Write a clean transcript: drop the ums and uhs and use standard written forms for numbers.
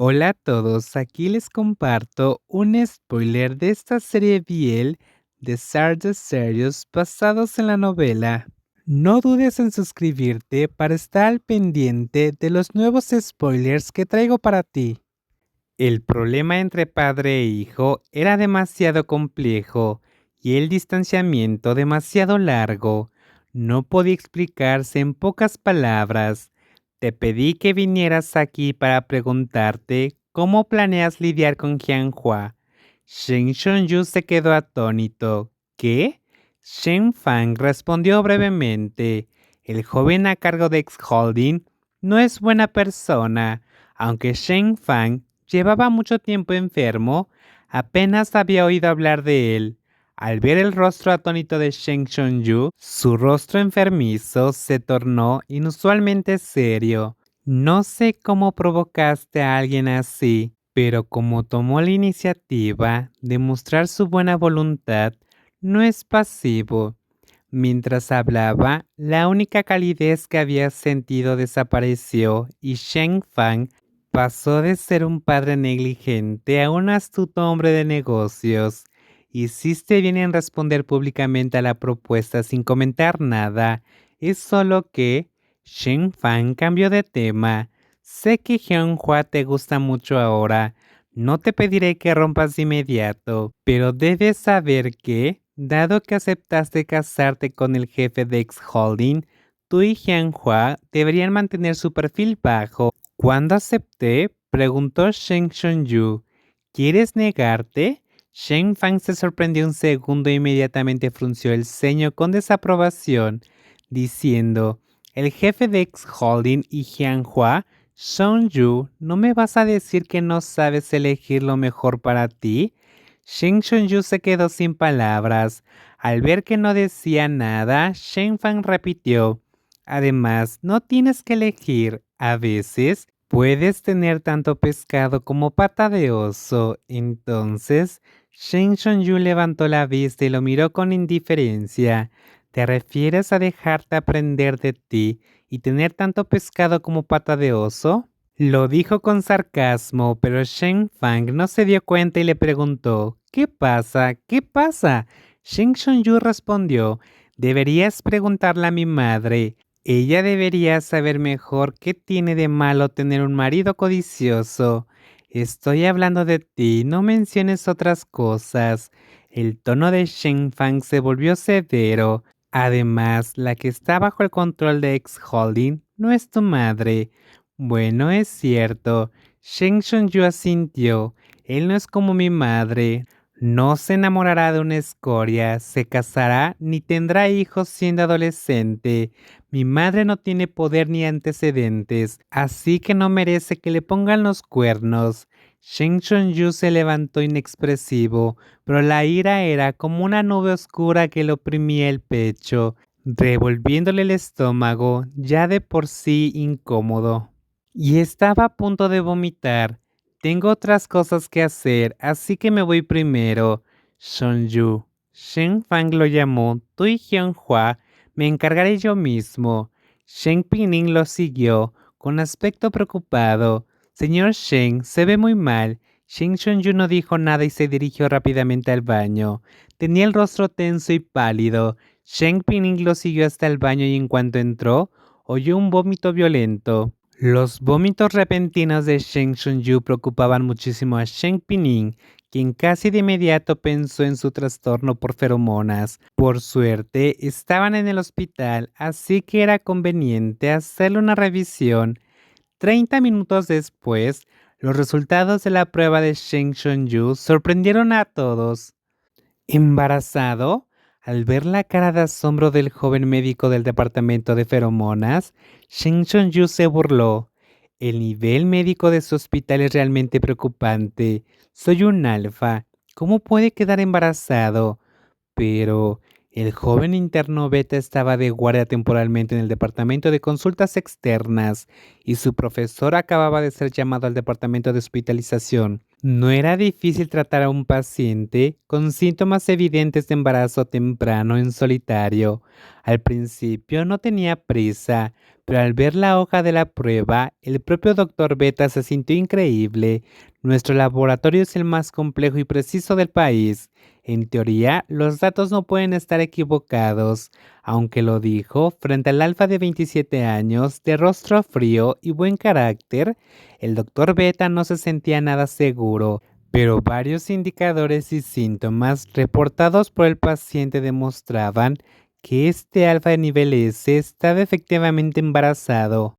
Hola a todos, aquí les comparto un spoiler de esta serie BL de Stardust Series basados en la novela. No dudes en suscribirte para estar al pendiente de los nuevos spoilers que traigo para ti. El problema entre padre e hijo era demasiado complejo y el distanciamiento demasiado largo. No podía explicarse en pocas palabras. Te pedí que vinieras aquí para preguntarte cómo planeas lidiar con Jianhua. Shen Shonyu se quedó atónito. ¿Qué? Shen Fang respondió brevemente. El joven a cargo de X-Holding no es buena persona, aunque Shen Fang llevaba mucho tiempo enfermo, apenas había oído hablar de él. Al ver el rostro atónito de Shen Shonyu, su rostro enfermizo se tornó inusualmente serio. No sé cómo provocaste a alguien así, pero como tomó la iniciativa de mostrar su buena voluntad, no es pasivo. Mientras hablaba, la única calidez que había sentido desapareció y Shen Fang pasó de ser un padre negligente a un astuto hombre de negocios. Hiciste bien en responder públicamente a la propuesta sin comentar nada. Es solo que Shen Fang cambió de tema. Sé que Hyunhua te gusta mucho ahora. No te pediré que rompas de inmediato, pero debes saber que, dado que aceptaste casarte con el jefe de X-Holding, tú y Hyunhua deberían mantener su perfil bajo. ¿Cuándo acepté? Preguntó Shen Shonyu. ¿Quieres negarte? Shen Fang se sorprendió un segundo e inmediatamente frunció el ceño con desaprobación, diciendo, el jefe de X-Holding y Hyunhua, Shonyu, ¿no me vas a decir que no sabes elegir lo mejor para ti? Shen Shonyu se quedó sin palabras. Al ver que no decía nada, Shen Fang repitió, además, no tienes que elegir. A veces puedes tener tanto pescado como pata de oso. Entonces, Shen Shonyu levantó la vista y lo miró con indiferencia. ¿Te refieres a dejarte aprender de ti y tener tanto pescado como pata de oso? Lo dijo con sarcasmo, pero Shen Fang no se dio cuenta y le preguntó, ¿qué pasa? ¿Qué pasa? Shen Shonyu respondió, deberías preguntarle a mi madre. Ella debería saber mejor qué tiene de malo tener un marido codicioso. Estoy hablando de ti, no menciones otras cosas. El tono de Shen Fang se volvió severo. Además, la que está bajo el control de X-Holding no es tu madre. Bueno, es cierto. Shen Shonyu asintió. Él no es como mi madre. No se enamorará de una escoria, se casará ni tendrá hijos siendo adolescente. Mi madre no tiene poder ni antecedentes, así que no merece que le pongan los cuernos. Shen Shonyu se levantó inexpresivo, pero la ira era como una nube oscura que le oprimía el pecho, revolviéndole el estómago, ya de por sí incómodo. Y estaba a punto de vomitar. Tengo otras cosas que hacer, así que me voy primero. Shonyu. Shen Fang lo llamó. Tú y Hyunhua me encargaré yo mismo. Shen Pinning lo siguió, con aspecto preocupado. Señor Shen, se ve muy mal. Shen Shonyu no dijo nada y se dirigió rápidamente al baño. Tenía el rostro tenso y pálido. Shen Pinning lo siguió hasta el baño y en cuanto entró, oyó un vómito violento. Los vómitos repentinos de Shen Shonyu preocupaban muchísimo a Shen Pinning, quien casi de inmediato pensó en su trastorno por feromonas. Por suerte, estaban en el hospital, así que era conveniente hacerle una revisión. 30 minutos después, los resultados de la prueba de Shen Shonyu sorprendieron a todos. ¿Embarazado? Al ver la cara de asombro del joven médico del departamento de feromonas, Shen Shonyu se burló. El nivel médico de su hospital es realmente preocupante. Soy un alfa. ¿Cómo puede quedar embarazado? Pero el joven interno beta estaba de guardia temporalmente en el departamento de consultas externas y su profesor acababa de ser llamado al departamento de hospitalización. No era difícil tratar a un paciente con síntomas evidentes de embarazo temprano en solitario. Al principio no tenía prisa, pero al ver la hoja de la prueba, el propio doctor Beta se sintió increíble. Nuestro laboratorio es el más complejo y preciso del país. En teoría, los datos no pueden estar equivocados, aunque lo dijo frente al alfa de 27 años, de rostro frío y buen carácter. El doctor Beta no se sentía nada seguro, pero varios indicadores y síntomas reportados por el paciente demostraban que este alfa de nivel S estaba efectivamente embarazado.